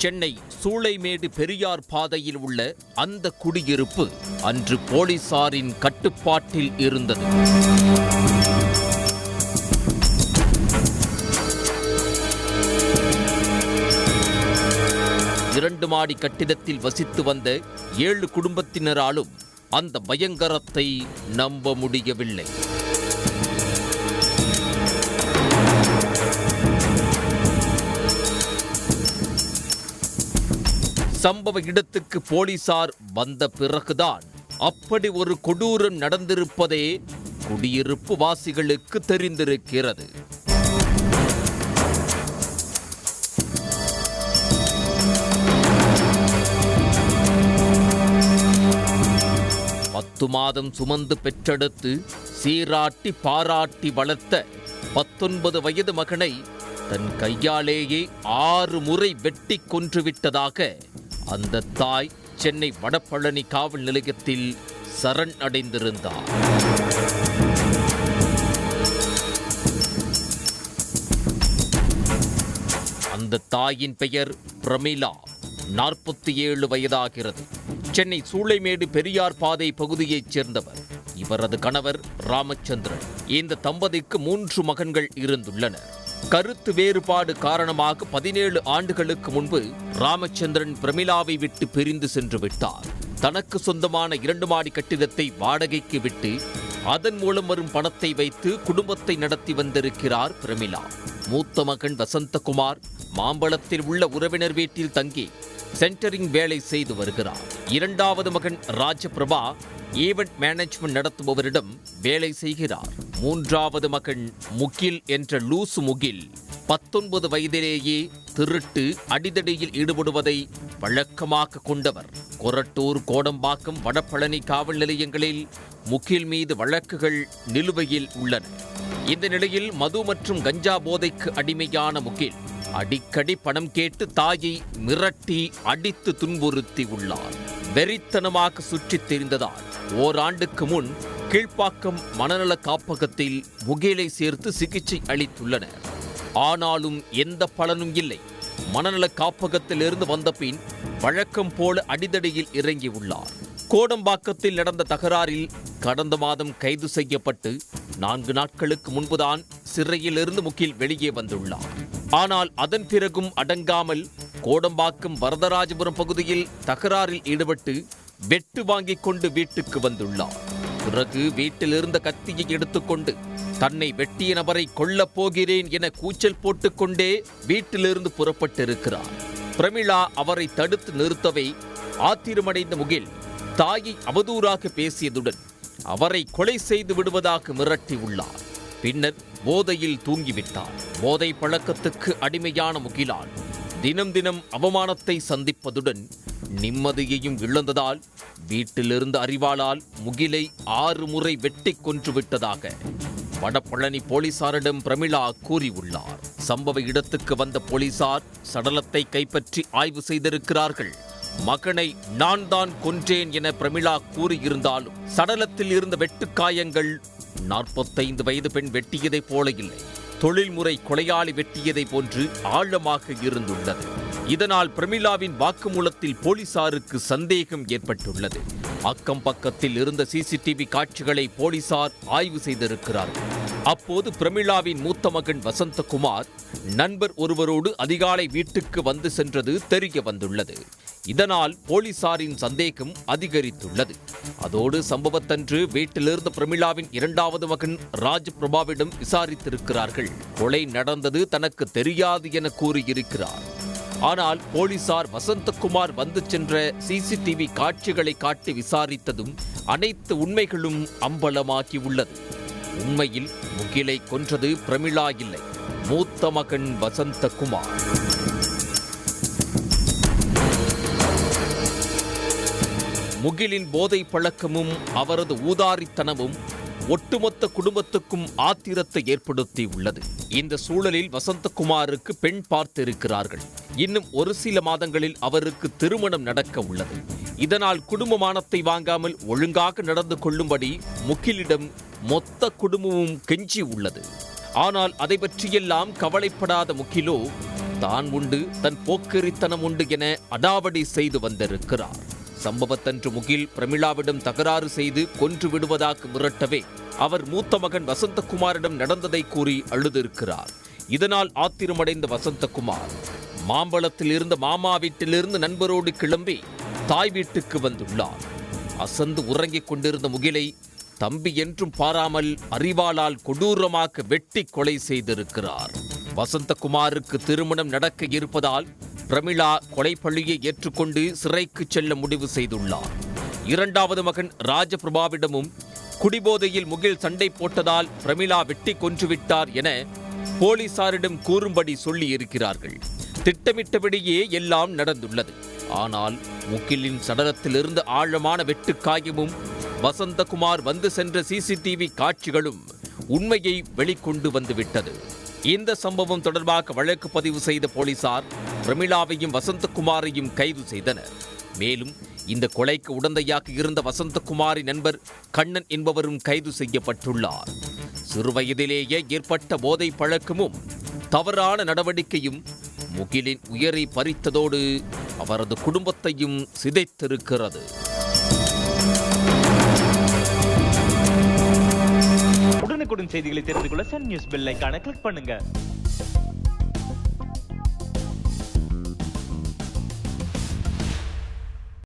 சென்னை சூளைமேடு பெரியார் பாதையில் உள்ள அந்த குடியிருப்பு அன்று போலீசாரின் கட்டுப்பாட்டில் இருந்தது. இரண்டு மாடி கட்டிடத்தில் வசித்து வந்த 7 குடும்பத்தினராலும் அந்த பயங்கரத்தை நம்ப முடியவில்லை. சம்பவ இடத்துக்கு போலீசார் வந்த பிறகுதான் அப்படி ஒரு கொடூரம் நடந்திருப்பதே குடியிருப்பு வாசிகளுக்கு தெரிந்திருக்கிறது. பத்து மாதம் சுமந்து பெற்றெடுத்து சீராட்டி பாராட்டி வளர்த்த 19 வயது மகனை தன் கையாலேயே 6 முறை வெட்டி கொன்றுவிட்டதாக அந்த தாய் சென்னை வடபழனி காவல் நிலையத்தில் சரண் அடைந்திருந்தார். அந்த தாயின் பெயர் பிரமிளா. 47 வயதாகிறது. சென்னை சூளைமேடு பெரியார் பாதை பகுதியைச் சேர்ந்தவர். இவரது கணவர் ராமச்சந்திரன். இந்த தம்பதிக்கு 3 மகன்கள் இருந்துள்ளனர். கருத்து வேறுபாடு காரணமாக 17 ஆண்டுகளுக்கு முன்பு ராமச்சந்திரன் பிரமிளாவை விட்டு பிரிந்து சென்று விட்டார். தனக்கு சொந்தமான 2 மாடி கட்டிடத்தை வாடகைக்கு விட்டு அதன் மூலம் வரும் பணத்தை வைத்து குடும்பத்தை நடத்தி வந்திருக்கிறார் பிரமிளா. மூத்த மகன் வசந்தகுமார் மாம்பழத்தில் உள்ள உறவினர் வீட்டில் தங்கி சென்டரிங் வேலை செய்து வருகிறார். 2வது மகன் ராஜபிரபா ஈவென்ட் மேனேஜ்மெண்ட் நடத்துபவரிடம் வேலை செய்கிறார். 3வது மகன் முகில் என்ற லூசு முகில் 19 வயதிலேயே திருட்டு அடிதடியில் ஈடுபடுவதை வழக்கமாக கொண்டவர். கொரட்டூர், கோடம்பாக்கம், வடபழனி காவல் நிலையங்களில் முகில் மீது வழக்குகள் நிலுவையில் உள்ளன. இந்த நிலையில் மது மற்றும் கஞ்சா போதைக்கு அடிமையான முகில் அடிக்கடி பணம் கேட்டு தாயை மிரட்டி அடித்து துன்புறுத்தி உள்ளார். வெறித்தனமாக சுற்றித் திரிந்ததால் ஓராண்டுக்கு முன் கீழ்ப்பாக்கம் மனநல காப்பகத்தில் முகிலை சேர்த்து சிகிச்சை அளித்துள்ளனர். ஆனாலும் எந்த பலனும் இல்லை. மனநல காப்பகத்திலிருந்து வந்த பின் வழக்கம் போல அடிதடியில் இறங்கியுள்ளார். கோடம்பாக்கத்தில் நடந்த தகராறில் கடந்த மாதம் கைது செய்யப்பட்டு 4 நாட்களுக்கு முன்புதான் சிறையிலிருந்து முகில் வெளியே வந்துள்ளார். ஆனால் அதன் பிறகும் அடங்காமல் கோடம்பாக்கம் வரதராஜபுரம் பகுதியில் தகராறில் ஈடுபட்டு வெட்டு வாங்கிக் கொண்டு வீட்டுக்கு வந்துள்ளார். பிறகு வீட்டில் இருந்த கத்தியை எடுத்துக்கொண்டு தன்னை வெட்டிய நபரை கொல்லப் போகிறேன் என கூச்சல் போட்டுக்கொண்டே வீட்டிலிருந்து புறப்பட்டிருக்கிறார். பிரமிளா அவரை தடுத்து நிறுத்தவே ஆத்திரமடைந்த முகில் தாயை அவதூறாக பேசியதுடன் அவரை கொலை செய்து விடுவதாக மிரட்டியுள்ளார். பின்னர் போதையில் தூங்கிவிட்டார். போதை பழக்கத்துக்கு அடிமையான முகிலால் தினம் தினம் அவமானத்தை சந்திப்பதுடன் நிம்மதியையும் இழந்ததால் வீட்டிலிருந்து அறிவாளால் முகிலை 6 முறை வெட்டி கொன்றுவிட்டதாக வடபழனி போலீசாரிடம் பிரமிளா கூறியுள்ளார். சம்பவ இடத்துக்கு வந்த போலீசார் சடலத்தை கைப்பற்றி ஆய்வு செய்திருக்கிறார்கள். மகனை நான் தான் கொன்றேன் என பிரமிளா கூறியிருந்தாலும் சடலத்தில் இருந்த வெட்டுக்காயங்கள் 45 வயது பெண் வெட்டியதைப் போல இல்லை, தொழில்முறை கொலையாளி வெட்டியதை போன்று ஆழமாக இருந்துள்ளது. இதனால் பிரமிளாவின் வாக்குமூலத்தில் போலீசாருக்கு சந்தேகம் ஏற்பட்டுள்ளது. அக்கம் பக்கத்தில் இருந்த சிசிடிவி காட்சிகளை போலீசார் ஆய்வு செய்திருக்கிறார்கள். அப்போது பிரமிளாவின் மூத்த மகன் வசந்தகுமார் நண்பர் ஒருவரோடு அதிகாலை வீட்டுக்கு வந்து சென்றது தெரிய வந்துள்ளது. இதனால் போலீசாரின் சந்தேகம் அதிகரித்துள்ளது. அதோடு சம்பவத்தன்று வீட்டிலிருந்த பிரமிளாவின் 2வது மகன் ராஜபிரபாவிடம் விசாரித்திருக்கிறார்கள். கொலை நடந்தது தனக்கு தெரியாது என கூறியிருக்கிறார். ஆனால் போலீசார் வசந்தகுமார் வந்து சென்ற சிசிடிவி காட்சிகளை காட்டி விசாரித்ததும் அனைத்து உண்மைகளும் அம்பலமாகியுள்ளது. உண்மையில் முகிலை கொன்றது பிரமிளா இல்லை, மூத்த மகன் வசந்தகுமார். முகிலின் போதை பழக்கமும் அவரது ஊதாரித்தனமும் ஒட்டுமொத்த குடும்பத்துக்கும் ஆத்திரத்தை ஏற்படுத்தி உள்ளது. இந்த சூழலில் வசந்தகுமாருக்கு பெண் பார்த்திருக்கிறார்கள். இன்னும் ஒரு சில மாதங்களில் அவருக்கு திருமணம் நடக்க உள்ளது. இதனால் குடும்ப மானத்தை வாங்காமல் ஒழுங்காக நடந்து கொள்ளும்படி முகிலிடம் மொத்த குடும்பமும் கெஞ்சி உள்ளது. ஆனால் அதை பற்றியெல்லாம் கவலைப்படாத முகிலோ தான் உண்டு தன் போக்கிரித்தனம் உண்டு என அடாவடி செய்து வந்திருக்கிறார். சம்பவத்தன்று முகில் பிரமிளாவிடம் தகராறு செய்து கொன்று விடுவதாக மிரட்டவே அவர் மூத்த மகன் வசந்தகுமாரிடம் நடந்ததை கூறி அழுதிருக்கிறார். இதனால் ஆத்திரமடைந்த வசந்தகுமார் மாம்பழத்தில் இருந்த மாமா வீட்டிலிருந்து நண்பரோடு கிளம்பி தாய் வீட்டுக்கு வந்துள்ளார். அசந்து உறங்கிக் கொண்டிருந்த முகிலை தம்பி என்றும் பாராமல் அரிவாளால் கொடூரமாக வெட்டி கொலை செய்திருக்கிறார். வசந்தகுமாருக்கு திருமணம் நடக்க இருப்பதால் பிரமிளா கொலை பழியை ஏற்றுக்கொண்டு சிறைக்கு செல்ல முடிவு செய்துள்ளார். இரண்டாவது மகன் ராஜபிரபாவிடமும் குடிபோதையில் முகில் சண்டை போட்டதால் பிரமிளா வெட்டி கொன்றுவிட்டார் என போலீசாரிடம் கூறும்படி சொல்லி இருக்கிறார்கள். திட்டமிட்டபடியே எல்லாம் நடந்துள்ளது. ஆனால் முகிலின் சடலத்திலிருந்து ஆழமான வெட்டுக்காயமும் வசந்தகுமார் வந்து சென்ற சிசிடிவி காட்சிகளும் உண்மையை வெளிக்கொண்டு வந்துவிட்டது. இந்த சம்பவம் தொடர்பாக வழக்கு பதிவு செய்த போலீசார் பிரமிளாவையும் வசந்தகுமாரையும் கைது செய்தனர். மேலும் இந்த கொலைக்கு உடந்தையாக இருந்த வசந்தகுமாரின் நண்பர் கண்ணன் என்பவரும் கைது செய்யப்பட்டுள்ளார். சிறுவயதிலேயே ஏற்பட்ட போதை பழக்கமும் தவறான நடவடிக்கையும் முகிலின் உயிரை பறித்ததோடு அவரது குடும்பத்தையும் சிதைத்திருக்கிறது. உடனுக்குடன் செய்திகளை தெரிந்து கொள்ள சன் நியூஸ் பெல் ஐகானை கிளிக் பண்ணுங்க.